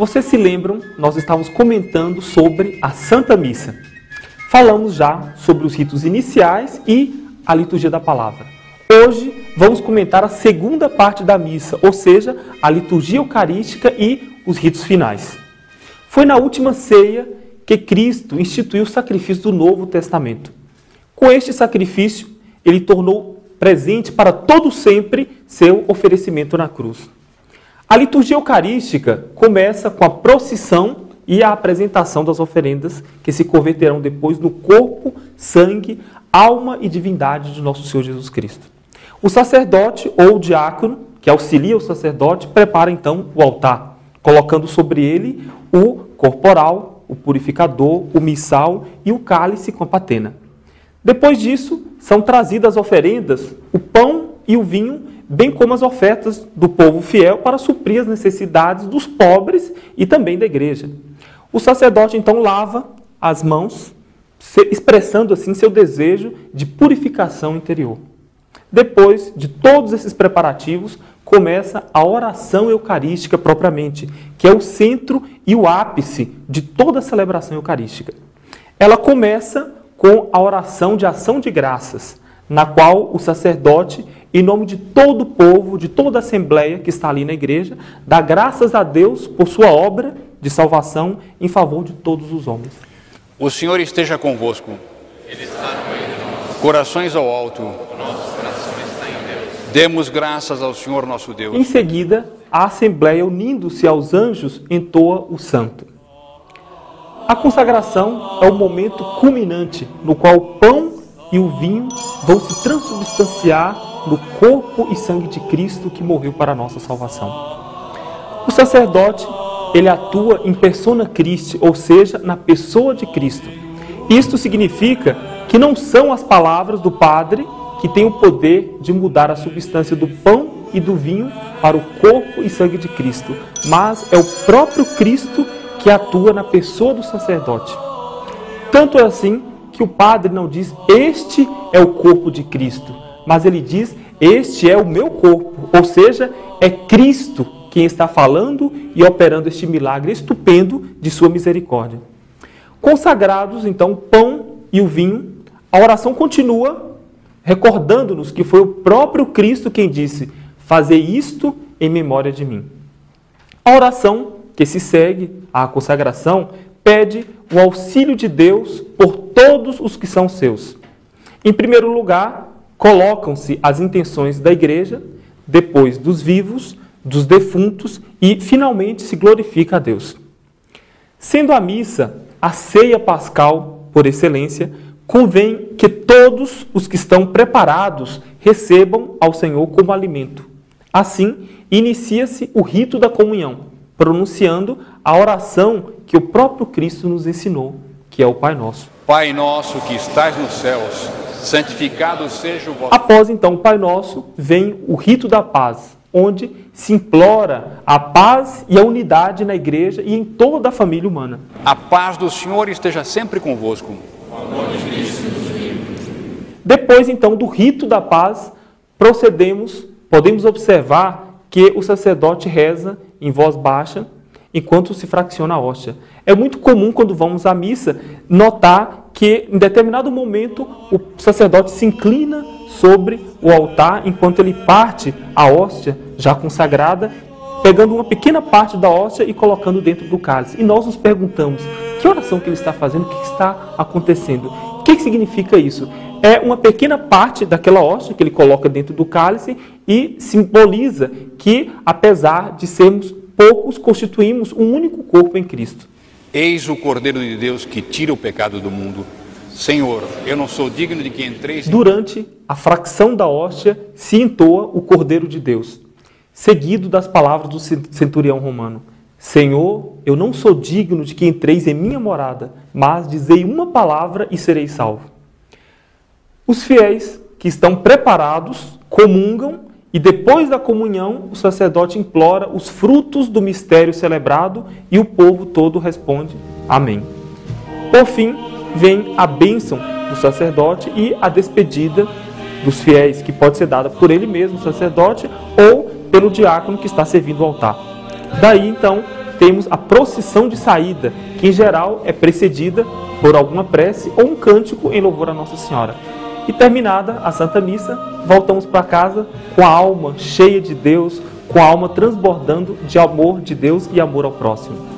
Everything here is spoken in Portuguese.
Vocês se lembram, nós estávamos comentando sobre a Santa Missa. Falamos já sobre os ritos iniciais e a liturgia da palavra. Hoje vamos comentar a segunda parte da missa, ou seja, a liturgia eucarística e os ritos finais. Foi na última ceia que Cristo instituiu o sacrifício do Novo Testamento. Com este sacrifício, ele tornou presente para todo sempre seu oferecimento na cruz. A liturgia eucarística começa com a procissão e a apresentação das oferendas que se converterão depois no corpo, sangue, alma e divindade de nosso Senhor Jesus Cristo. O sacerdote ou o diácono, que auxilia o sacerdote, prepara então o altar, colocando sobre ele o corporal, o purificador, o missal e o cálice com a patena. Depois disso, são trazidas as oferendas, o pão e o vinho, bem como as ofertas do povo fiel para suprir as necessidades dos pobres e também da igreja. O sacerdote então lava as mãos, expressando assim seu desejo de purificação interior. Depois de todos esses preparativos, começa a oração eucarística propriamente, que é o centro e o ápice de toda a celebração eucarística. Ela começa com a oração de ação de graças, na qual o sacerdote, em nome de todo o povo, de toda a assembleia que está ali na igreja, dá graças a Deus por sua obra de salvação em favor de todos os homens. O Senhor esteja convosco. Ele está no meio de nós. Corações ao alto. O nosso coração está em Deus. Demos graças ao Senhor nosso Deus. Em seguida, a assembleia, unindo-se aos anjos, entoa o santo. A consagração é o momento culminante no qual o pão e o vinho vão se transubstanciar no corpo e sangue de Cristo que morreu para a nossa salvação. O sacerdote, ele atua em persona Christi, ou seja, na pessoa de Cristo. Isto significa que não são as palavras do Padre que têm o poder de mudar a substância do pão e do vinho para o corpo e sangue de Cristo, mas é o próprio Cristo que atua na pessoa do sacerdote. Tanto é assim que o Padre não diz, este é o corpo de Cristo, mas ele diz, este é o meu corpo, ou seja, é Cristo quem está falando e operando este milagre estupendo de sua misericórdia. Consagrados, então, o pão e o vinho, a oração continua recordando-nos que foi o próprio Cristo quem disse, fazei isto em memória de mim. A oração que se segue à consagração pede o auxílio de Deus por todos os que são seus. Em primeiro lugar, colocam-se as intenções da igreja, depois dos vivos, dos defuntos e, finalmente, se glorifica a Deus. Sendo a missa a ceia pascal por excelência, convém que todos os que estão preparados recebam ao Senhor como alimento. Assim, inicia-se o rito da comunhão, pronunciando a oração que o próprio Cristo nos ensinou, que é o Pai Nosso. Pai nosso que estás nos céus, santificado seja o vosso... Após, então, o Pai Nosso, vem o rito da paz, onde se implora a paz e a unidade na igreja e em toda a família humana. A paz do Senhor esteja sempre convosco. O amor de Cristo nos une. Depois, então, do rito da paz, podemos observar que o sacerdote reza em voz baixa, enquanto se fracciona a hóstia. É muito comum, quando vamos à missa, notar que, em determinado momento, o sacerdote se inclina sobre o altar, enquanto ele parte a hóstia, já consagrada, pegando uma pequena parte da hóstia e colocando dentro do cálice. E nós nos perguntamos, que oração que ele está fazendo? O que está acontecendo? O que significa isso? É uma pequena parte daquela hóstia que ele coloca dentro do cálice e simboliza que, apesar de sermos poucos, constituímos um único corpo em Cristo. Eis o Cordeiro de Deus que tira o pecado do mundo. Senhor, eu não sou digno de que entreis... Durante a fracção da hóstia se entoa o Cordeiro de Deus, seguido das palavras do centurião romano. Senhor, eu não sou digno de que entreis em minha morada, mas dizei uma palavra e serei salvo. Os fiéis que estão preparados comungam e depois da comunhão o sacerdote implora os frutos do mistério celebrado e o povo todo responde amém. Por fim, vem a bênção do sacerdote e a despedida dos fiéis, que pode ser dada por ele mesmo, o sacerdote, ou pelo diácono que está servindo o altar. Daí, então, temos a procissão de saída, que em geral é precedida por alguma prece ou um cântico em louvor a Nossa Senhora. E terminada a Santa Missa, voltamos para casa com a alma cheia de Deus, com a alma transbordando de amor de Deus e amor ao próximo.